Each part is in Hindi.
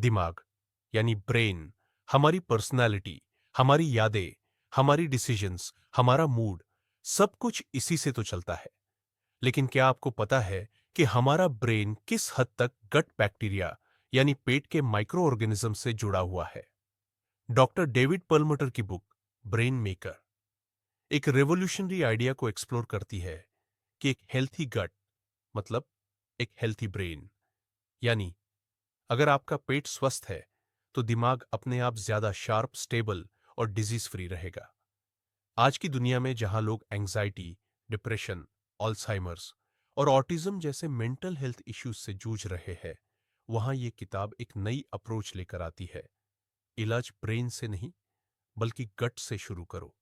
दिमाग यानी ब्रेन हमारी पर्सनालिटी, हमारी यादें, हमारी डिसीजंस, हमारा मूड, सब कुछ इसी से तो चलता है। लेकिन क्या आपको पता है कि हमारा ब्रेन किस हद तक गट बैक्टीरिया यानी पेट के माइक्रो ऑर्गेनिज्म से जुड़ा हुआ है? डॉक्टर डेविड पर्लमटर की बुक ब्रेन मेकर एक रेवोल्यूशनरी आइडिया को एक्सप्लोर करती है कि एक हेल्थी गट मतलब एक हेल्थी ब्रेन, यानी अगर आपका पेट स्वस्थ है तो दिमाग अपने आप ज्यादा शार्प, स्टेबल और डिजीज फ्री रहेगा। आज की दुनिया में जहां लोग एंजाइटी, डिप्रेशन, अल्जाइमर्स और ऑटिज्म जैसे मेंटल हेल्थ इश्यूज से जूझ रहे हैं, वहां ये किताब एक नई अप्रोच लेकर आती है। इलाज ब्रेन से नहीं, बल्कि गट से शुरू करो।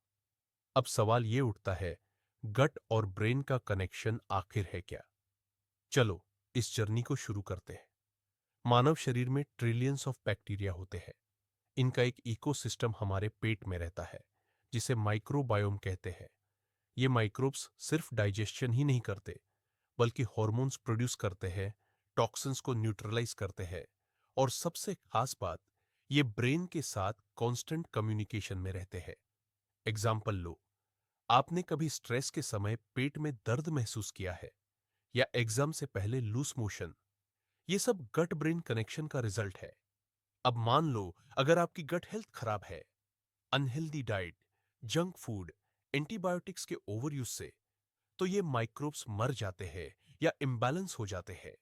अब सवाल ये उठता है, गट और ब्रेन का कनेक्शन आखिर है क्या? चलो इस जर्नी को शुरू करते हैं। मानव शरीर में ट्रिलियंस ऑफ बैक्टीरिया होते हैं। इनका एक इकोसिस्टम हमारे पेट में रहता है, जिसे माइक्रोबायोम कहते हैं। ये माइक्रोब्स सिर्फ डाइजेशन ही नहीं करते, बल्कि हॉर्मोन्स प्रोड्यूस करते हैं, टॉक्सिन्स को न्यूट्रलाइज करते हैं, और सबसे खास बात, ये ब्रेन के साथ कांस्टेंट कम्युनिकेशन में रहते हैं। एग्जाम्पल लो, आपने कभी स्ट्रेस के समय पेट में दर्द महसूस किया है, या एग्जाम से पहले लूज मोशन? ये सब गट ब्रेन कनेक्शन का रिजल्ट है। अब मान लो अगर आपकी गट हेल्थ खराब है, unhealthy diet, junk food, antibiotics के ओवर यूज से, तो ये माइक्रोब्स मर जाते हैं या इम्बैलेंस हो जाते हैं।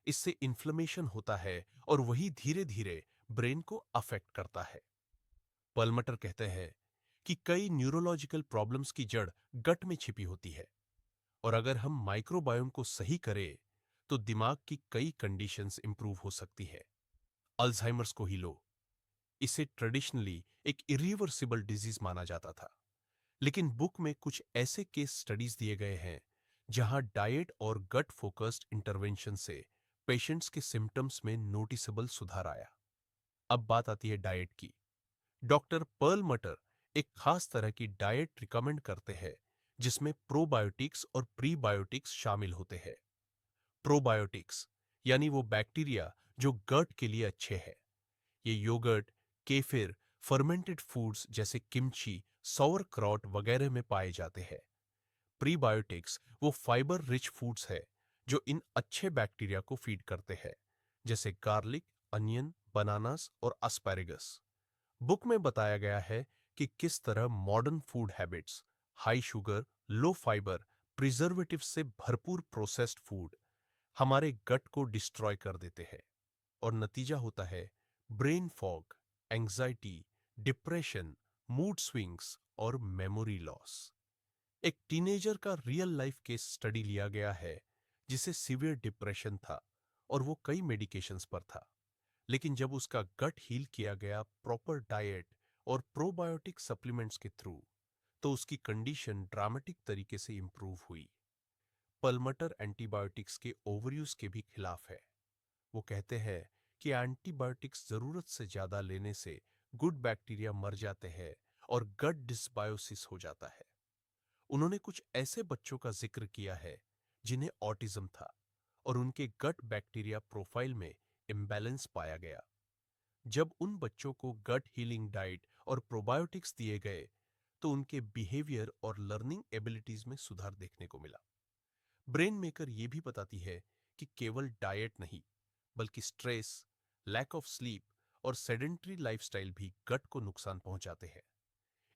इससे इन्फ्लेमेशन होता है और वही धीरे धीरे ब्रेन को अफेक्ट करता है। पर्लमटर कहते हैं कि कई न्यूरोलॉजिकल प्रॉब्लम्स की जड़ गट में छिपी होती है, और अगर हम माइक्रोबायोम को सही करें तो दिमाग की कई कंडीशंस इंप्रूव हो सकती है। अल्जाइमर्स को ही लो, इसे ट्रेडिशनली एक इरिवर्सिबल डिजीज माना जाता था, लेकिन बुक में कुछ ऐसे केस स्टडीज दिए गए हैं जहां डाइट और गट फोकस्ड इंटरवेंशन से पेशेंट्स के सिम्टम्स में नोटिसेबल सुधार आया। अब बात आती है डाइट की। डॉक्टर पर्ल मटर एक खास तरह की डाइट रिकमेंड करते हैं जिसमें प्रोबायोटिक्स और प्रीबायोटिक्स शामिल होते हैं। प्रोबायोटिक्स यानी वो बैक्टीरिया जो गट के लिए अच्छे हैं। ये योगर्ट, केफिर, फर्मेंटेड फूड्स जैसे किमची, सौरक्रॉट वगैरह में पाए जाते हैं। प्रीबायोटिक्स वो फाइबर रिच फूड्स है जो इन अच्छे बैक्टीरिया को फीड करते हैं, जैसे गार्लिक, अनियन, बनानास और एस्पैरेगस। बुक में बताया गया है कि किस तरह modern food habits, high sugar, low fibre, preservative से भरपूर प्रोसेस्ड फूड हमारे गट को डिस्ट्रॉय कर देते हैं, और नतीजा होता है brain fog, anxiety, depression, mood swings और मेमोरी लॉस। एक टीनेजर का रियल लाइफ केस स्टडी लिया गया है जिसे सीवियर डिप्रेशन था और वो कई मेडिकेशंस पर था, लेकिन जब उसका गट हील किया गया प्रॉपर डाइट और प्रोबायोटिक सप्लीमेंट्स के थ्रू, तो उसकी कंडीशन ड्रामेटिक तरीके से इंप्रूव हुई। पल्मटर एंटीबायोटिक्स के ओवरयूज के भी खिलाफ है। वो कहते हैं कि एंटीबायोटिक्स जरूरत से ज्यादा लेने से गुड बैक्टीरिया मर जाते हैं और गट डिसबायोसिस हो जाता है। उन्होंने कुछ ऐसे बच्चों का जिक्र किया है जिन्हें ऑटिज्म था और उनके गट बैक्टीरिया प्रोफाइल में इम्बैलेंस पाया गया। जब उन बच्चों को गट हीलिंग डाइट और प्रोबायोटिक्स दिए गए तो उनके बिहेवियर और लर्निंग एबिलिटीज में सुधार देखने को मिला। ब्रेन मेकर ये भी बताती है कि केवल डाइट नहीं, बल्कि स्ट्रेस, लैक ऑफ स्लीप और सेडेंट्री लाइफस्टाइल भी गट को नुकसान पहुंचाते हैं।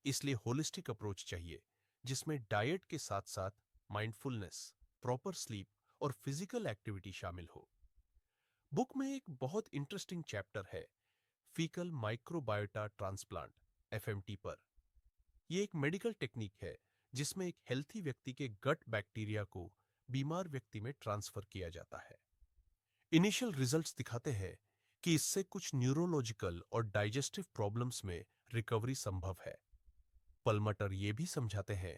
इसलिए होलिस्टिक अप्रोच चाहिए जिसमें डाइट के साथ साथ माइंडफुलनेस, प्रॉपर स्लीप और फिजिकल एक्टिविटी शामिल हो। बुक में एक बहुत इंटरेस्टिंग चैप्टर है फीकल माइक्रोबायोटा ट्रांसप्लांट, एफएमटी पर। यह एक मेडिकल टेक्निक है जिसमें एक हेल्थी व्यक्ति के गट बैक्टीरिया को बीमार व्यक्ति में ट्रांसफर किया जाता है। इनिशियल रिजल्ट्स दिखाते हैं कि इससे कुछ न्यूरोलॉजिकल और डाइजेस्टिव प्रॉब्लम्स में रिकवरी संभव है। पल्मटर ये भी समझाते हैं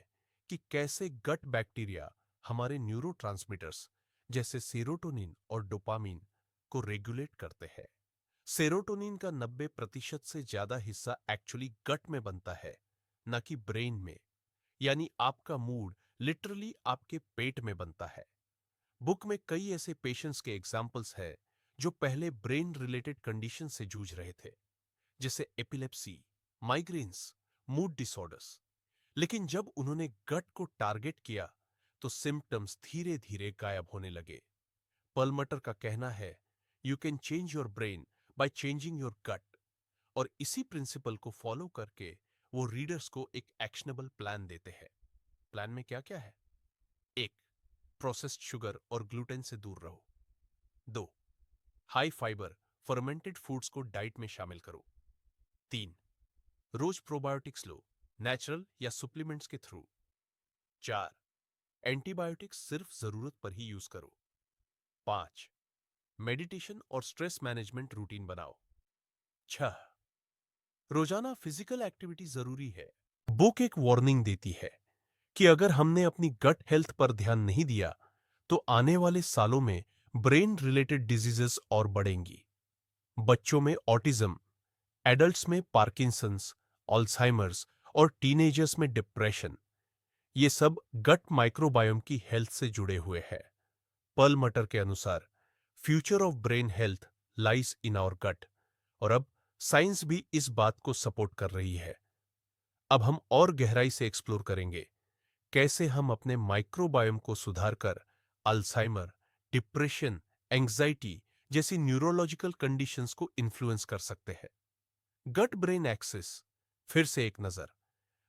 कि कैसे गट बैक्टीरिया हमारे न्यूरोट्रांसमीटर्स जैसे सेरोटोनिन और डोपामिन को रेगुलेट करते हैं। सेरोटोनिन का 90% से ज्यादा हिस्सा एक्चुअली गट में बनता है, न कि ब्रेन में। यानी आपका मूड लिटरली आपके पेट में बनता है। बुक में कई ऐसे पेशेंट्स के एग्जाम्पल्स हैं जो पहले ब्रेन रिलेटेड कंडीशन से जूझ रहे थे, जैसे एपिलेप्सी, माइग्रेन्स, मूड डिसऑर्डर्स। लेकिन जब उन्होंने गट को टारगेट किया तो सिम्टम्स धीरे धीरे गायब होने लगे। पर्लमटर का कहना है, you can change your brain by changing your gut. और इसी प्रिंसिपल को फॉलो करके वो रीडर्स को एक एक्शनेबल प्लान देते हैं। प्लान में क्या क्या है? 1. प्रोसेस्ड शुगर और ग्लूटेन से दूर रहो। 2. हाई फाइबर फर्मेंटेड फूड्स को डाइट में शामिल करो। 3. रोज प्रोबायोटिक्स लो, नेचुरल या सप्लीमेंट्स के थ्रू। 4. एंटीबायोटिक्स सिर्फ जरूरत पर ही यूज करो। 5. मेडिटेशन और स्ट्रेस मैनेजमेंट रूटीन बनाओ। 6. रोजाना फिजिकल एक्टिविटी जरूरी है। बुक एक वार्निंग देती है कि अगर हमने अपनी गट हेल्थ पर ध्यान नहीं दिया तो आने वाले सालों में ब्रेन रिलेटेड डिजीजेस और बढ़ेंगी। बच्चों में ऑटिज्म, एडल्ट्स में पार्किंसंस, अल्जाइमर्स और टीनेजर्स में डिप्रेशन, ये सब गट माइक्रोबायोम की हेल्थ से जुड़े हुए हैं। पर्लमटर के अनुसार future of brain health lies in our gut. और अब साइंस भी इस बात को सपोर्ट कर रही है। अब हम और गहराई से एक्सप्लोर करेंगे कैसे हम अपने माइक्रोबायोम को सुधारकर अल्जाइमर, डिप्रेशन, एंजाइटी जैसी न्यूरोलॉजिकल कंडीशंस को इन्फ्लुएंस कर सकते हैं। गट ब्रेन एक्सिस, फिर से एक नजर।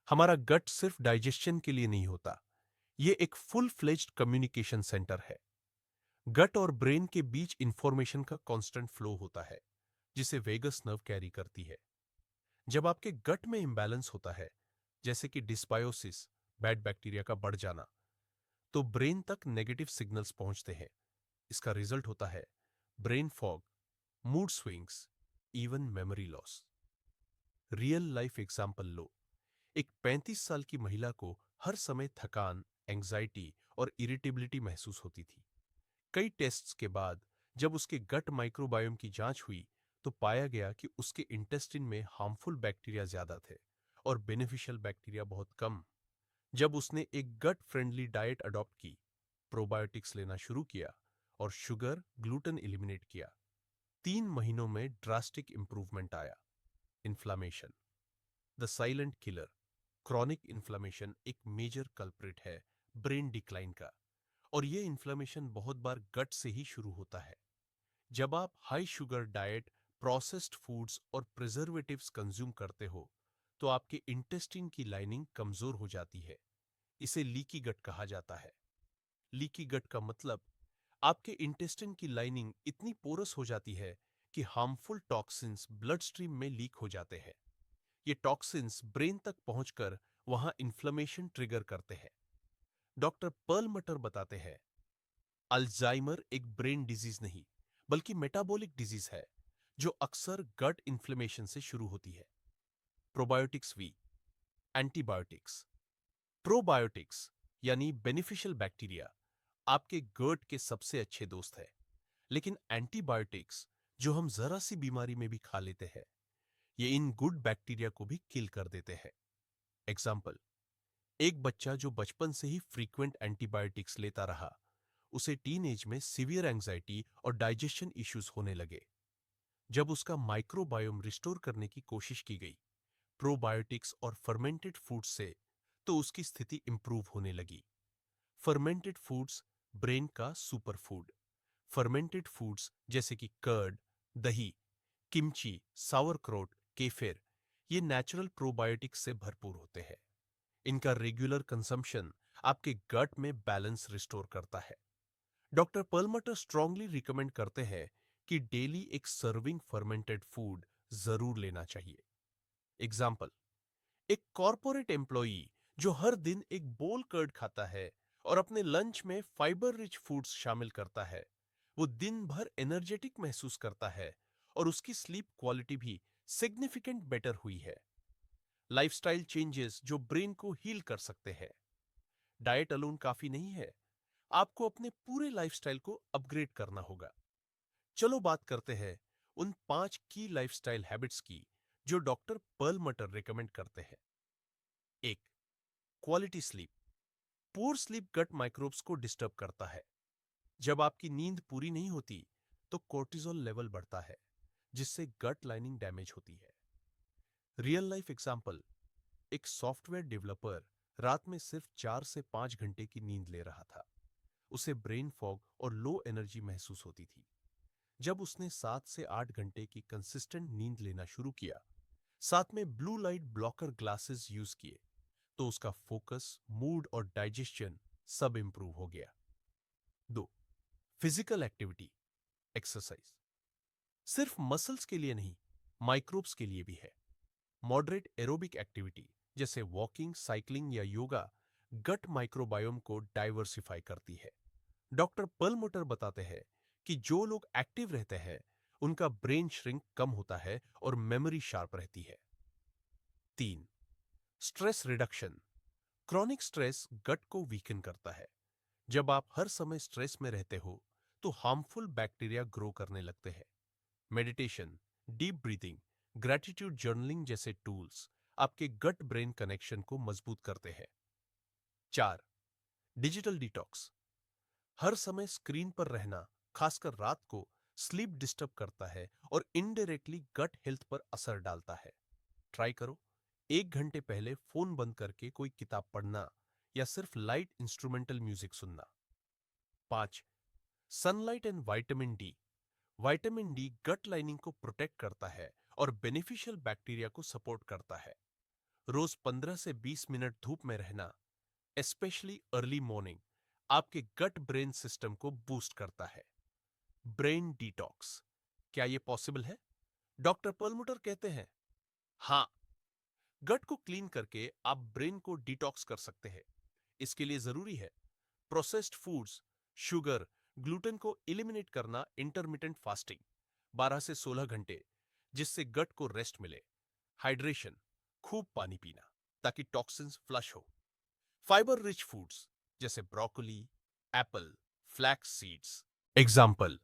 हमारा गट सिर्फ डाइजेशन के लिए नहीं होता, ये एक फुल फ्लेज्ड कम्युनिकेशन सेंटर है। गट और ब्रेन के बीच इंफॉर्मेशन का कांस्टेंट फ्लो होता है, जिसे वेगस नर्व कैरी करती है। जब आपके गट में इंबैलेंस होता है, जैसे कि डिस्बायोसिस, बैड बैक्टीरिया का बढ़ जाना, तो ब्रेन तक नेगेटिव सिग्नल्स पहुंचते हैं। इसका रिजल्ट होता है brain fog, mood swings, even memory loss. Real life example लो। एक 35 साल की महिला को हर समय थकान, एंजाइटी और इरिटेबिलिटी महसूस होती थी। कई टेस्ट्स के बाद जब उसके गट माइक्रोबायोम की जांच हुई तो पाया गया कि उसके इंटेस्टिन में हार्मफुल बैक्टीरिया ज्यादा थे और बेनिफिशियल बैक्टीरिया बहुत कम। जब उसने एक गट फ्रेंडली डाइट अडॉप्ट की, प्रोबायोटिक्स लेना शुरू किया और शुगर, ग्लूटेन एलिमिनेट किया, 3 महीनों में ड्रास्टिक इंप्रूवमेंट आया। Inflammation, the silent killer. Chronic inflammation एक मेजर कल्प्रिट है ब्रेन डिक्लाइन का। और यह इन्फ्लामेशन बहुत बार गट से ही शुरू होता है। जब आप high sugar diet, processed foods और प्रिजर्वेटिव्स कंज्यूम करते हो तो आपके इंटेस्टिन की लाइनिंग कमजोर हो जाती है। इसे लीकी गट कहा जाता है। लीकी गट का मतलब आपके इंटेस्टिन की लाइनिंग इतनी पोरस हो जाती है कि हार्मफुल टॉक्सिन्स ब्लड स्ट्रीम में लीक हो जाते हैं। ये टॉक्सिन्स ब्रेन तक पहुंचकर वहां इन्फ्लेमेशन ट्रिगर करते हैं। डॉक्टर पर्लमटर बताते हैं, अल्जाइमर एक ब्रेन डिजीज नहीं बल्कि मेटाबॉलिक डिजीज है जो अक्सर गट इन्फ्लेमेशन से शुरू होती है। Probiotics vs, antibiotics. प्रोबायोटिक्स यानी बेनिफिशियल बैक्टीरिया आपके गट के सबसे अच्छे दोस्त है। लेकिन एंटीबायोटिक्स जो हम जरा सी बीमारी में भी खा लेते हैं, ये इन गुड बैक्टीरिया को भी किल कर देते हैं। एग्जाम्पल, एक बच्चा जो बचपन से ही फ्रीक्वेंट एंटीबायोटिक्स लेता रहा, उसे टीन एज में सीवियर एंजाइटी और डाइजेशन इश्यूज होने लगे। जब उसका माइक्रोबायोम रिस्टोर करने की कोशिश की गई, प्रोबायोटिक्स और फर्मेंटेड फूड्स से, तो उसकी स्थिति इंप्रूव होने लगी। फर्मेंटेड फूड्स ब्रेन का सुपर फूड। फर्मेंटेड फूड्स जैसे कि कर्ड, दही, किमची, सावरक्रोट, केफिर, ये नेचुरल प्रोबायोटिक्स से भरपूर होते हैं। इनका रेगुलर कंजम्पशन आपके गट में बैलेंस रिस्टोर करता है। डॉक्टर पर्लमटर स्ट्रांगली रिकमेंड करते हैं कि डेली एक सर्विंग फर्मेंटेड फूड जरूर लेना चाहिए। एग्जाम्पल, एक कॉरपोरेट एम्प्लॉई जो हर दिन एक बोल कर्ड खाता है और अपने लंच में फाइबर रिच फूड्स शामिल करता है, वो दिन भर एनर्जेटिक महसूस करता है और उसकी स्लीप क्वालिटी भी सिग्निफिकेंट बेटर हुई है। लाइफस्टाइल चेंजेस जो ब्रेन को हील कर सकते हैं। डाइट अलोन काफी नहीं है, आपको अपने पूरे लाइफस्टाइल को अपग्रेड करना होगा। चलो बात करते हैं उन 5 की लाइफस्टाइल हैबिट्स की जो डॉक्टर पर्लमटर रिकमेंड करते हैं। 1. Quality sleep. Poor sleep gut microbes को डिस्टर्ब करता है। जब आपकी नींद पूरी नहीं होती तो कोर्टिसोल लेवल बढ़ता है, जिससे गट लाइनिंग डैमेज होती है। रियल लाइफ एग्जाम्पल, एक सॉफ्टवेयर डेवलपर रात में सिर्फ 4 से 5 घंटे की नींद ले रहा था। उसे ब्रेन फॉग और लो एनर्जी महसूस होती थी। जब उसने 7 से 8 घंटे की कंसिस्टेंट नींद लेना शुरू किया, साथ में blue light blocker glasses use किए, तो उसका फोकस, मूड और डाइजेशन सब इंप्रूव हो गया। 2. फिजिकल एक्टिविटी, एक्सरसाइज सिर्फ मसल्स के लिए नहीं, माइक्रोब्स के लिए भी है। मॉडरेट एरोबिक एक्टिविटी जैसे वॉकिंग, साइकिलिंग या योगा गट माइक्रोबायोम को डाइवर्सिफाई करती है। डॉक्टर पर्लमुटर बताते हैं कि जो लोग एक्टिव रहते हैं, उनका ब्रेन श्रिंक कम होता है और मेमोरी शार्प रहती है। 3. स्ट्रेस रिडक्शन, क्रॉनिक स्ट्रेस गट को वीकन करता है। जब आप हर समय स्ट्रेस में रहते हो, तो हार्मफुल बैक्टीरिया ग्रो करने लगते हैं। Meditation, deep breathing, gratitude journaling जैसे टूल्स आपके गट ब्रेन कनेक्शन को मजबूत करते हैं। 4. डिजिटल डिटॉक्स, हर समय स्क्रीन पर रहना, खासकर रात को, स्लीप डिस्टर्ब करता है और इनडायरेक्टली गट हेल्थ पर असर डालता है। ट्राई करो, 1 घंटे पहले फोन बंद करके कोई किताब पढ़ना या सिर्फ लाइट इंस्ट्रूमेंटल म्यूजिक सुनना। 5. Sunlight and vitamin D, vitamin D gut lining को प्रोटेक्ट करता है और बेनिफिशियल बैक्टीरिया को सपोर्ट करता है। रोज 15 से 20 मिनट धूप में रहना, स्पेशली अर्ली मॉर्निंग, आपके गट ब्रेन सिस्टम को बूस्ट करता है। ब्रेन डिटॉक्स, क्या यह पॉसिबल है? डॉक्टर पर्लमुटर कहते हैं, हाँ, गट को क्लीन करके आप ब्रेन को डिटॉक्स कर सकते हैं। इसके लिए जरूरी है प्रोसेस्ड फूड्स, शुगर, ग्लूटेन को एलिमिनेट करना, इंटरमिटेंट फास्टिंग 12 से 16 घंटे, जिससे गट को रेस्ट मिले। हाइड्रेशन, खूब पानी पीना ताकि टॉक्सिन्स फ्लश हो। फाइबर रिच फूड्स जैसे broccoli, Apple, flax seeds. Example,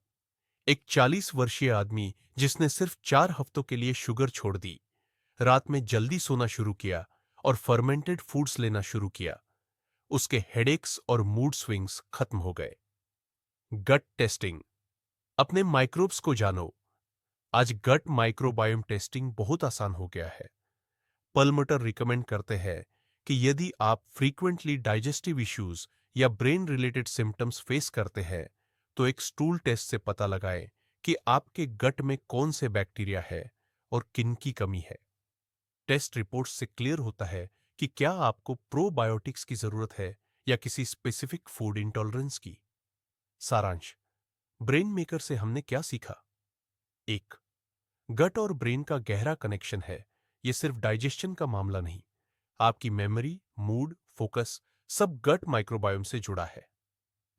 एक 40 वर्षीय आदमी जिसने सिर्फ 4 हफ्तों के लिए शुगर छोड़ दी, रात में जल्दी सोना शुरू किया और फर्मेंटेड फूड्स लेना शुरू किया, उसके हेडेक्स और मूड स्विंग्स खत्म हो गए। गट टेस्टिंग, अपने माइक्रोब्स को जानो। आज गट माइक्रोबायोम टेस्टिंग बहुत आसान हो गया है। पर्लमुटर रिकमेंड करते हैं कि यदि आप फ्रीक्वेंटली डाइजेस्टिव इश्यूज या ब्रेन रिलेटेड सिम्टम्स फेस करते हैं, तो एक स्टूल टेस्ट से पता लगाएं कि आपके गट में कौन से बैक्टीरिया है और किन की कमी है। टेस्ट रिपोर्ट से क्लियर होता है कि क्या आपको प्रोबायोटिक्स की जरूरत है या किसी स्पेसिफिक फूड इंटॉलरेंस की। सारांश, ब्रेन मेकर से हमने क्या सीखा? 1. गट और ब्रेन का गहरा कनेक्शन है। यह सिर्फ डाइजेशन का मामला नहीं, आपकी मेमोरी, मूड, फोकस सब गट माइक्रोबायोम से जुड़ा है।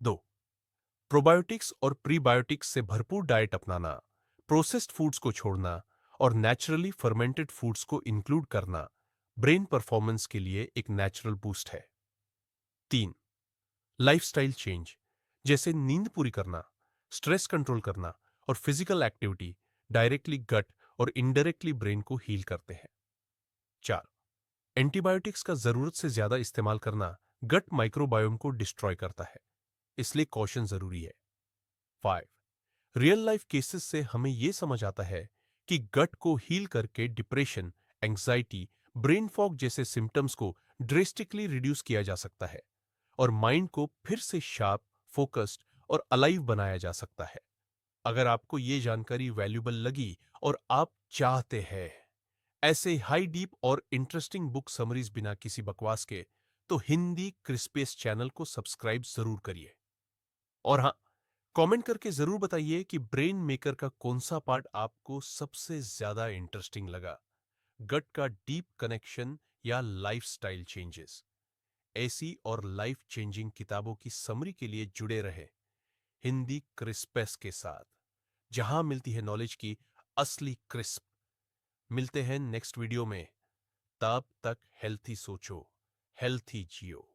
2. प्रोबायोटिक्स और प्रीबायोटिक्स से भरपूर डाइट अपनाना, प्रोसेस्ड फूड्स को छोड़ना और नेचुरली फर्मेंटेड फूड्स को इंक्लूड करना ब्रेन परफॉर्मेंस के लिए एक नेचुरल बूस्ट है। 3. लाइफस्टाइल चेंज जैसे नींद पूरी करना, स्ट्रेस कंट्रोल करना और फिजिकल एक्टिविटी डायरेक्टली गट और इनडायरेक्टली ब्रेन को हील करते हैं। 4. एंटीबायोटिक्स का जरूरत से ज्यादा इस्तेमाल करना गट माइक्रोबायोम को डिस्ट्रॉय करता है, इसलिए कॉशन जरूरी है। 5. रियल लाइफ केसेस से हमें यह समझ आता है कि गट को हील करके डिप्रेशन, एंग्जाइटी, ब्रेन फॉग जैसे सिम्टम्स को ड्रेस्टिकली रिड्यूस किया जा सकता है और माइंड को फिर से शार्प, फोकस्ड और अलाइव बनाया जा सकता है। अगर आपको ये जानकारी वैल्यूबल लगी और आप चाहते हैं ऐसे हाई डीप और इंटरेस्टिंग बुक समरीज बिना किसी बकवास के, तो हिंदी क्रिस्पेस चैनल को सब्सक्राइब जरूर करिए। और हाँ, कमेंट करके जरूर बताइए कि ब्रेन मेकर का कौन सा पार्ट आपको सबसे ज्यादा इंटरेस्टिंग लगा, गट का डीप कनेक्शन या लाइफस्टाइल चेंजेस। ऐसी और लाइफ चेंजिंग किताबों की समरी के लिए जुड़े रहे हिंदी क्रिस्पेस के साथ, जहां मिलती है नॉलेज की असली क्रिस्प। मिलते हैं नेक्स्ट वीडियो में, तब तक हेल्थी सोचो, हेल्थी जियो।